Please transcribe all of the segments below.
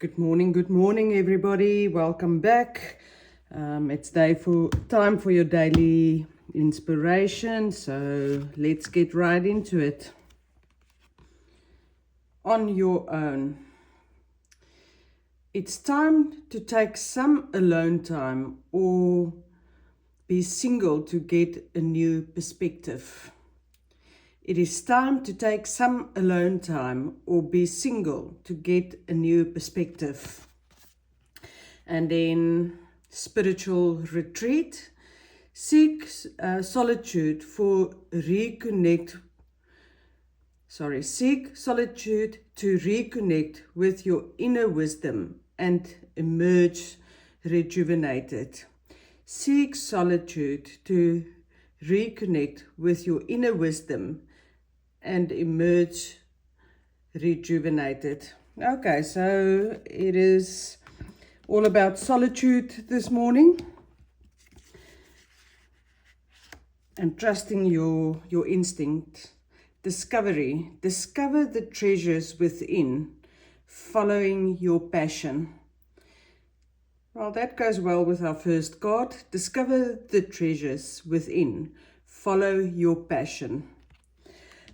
Good morning, everybody. Welcome back. It's time for your daily inspiration. So let's get right into it. On your own. It's time to take some alone time or be single to get a new perspective. It is time to take some alone time or be single to get a new perspective. And then spiritual retreat. Seek solitude to reconnect with your inner wisdom and emerge rejuvenated. Seek solitude to reconnect with your inner wisdom and emerge rejuvenated. Okay, so it is all about solitude this morning and trusting your instinct. Discover the treasures within, following your passion. Well, that goes well with our first card. Discover the treasures within, follow your passion.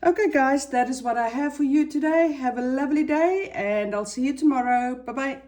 Okay, guys, that is what I have for you today. Have a lovely day, and I'll see you tomorrow. Bye-bye.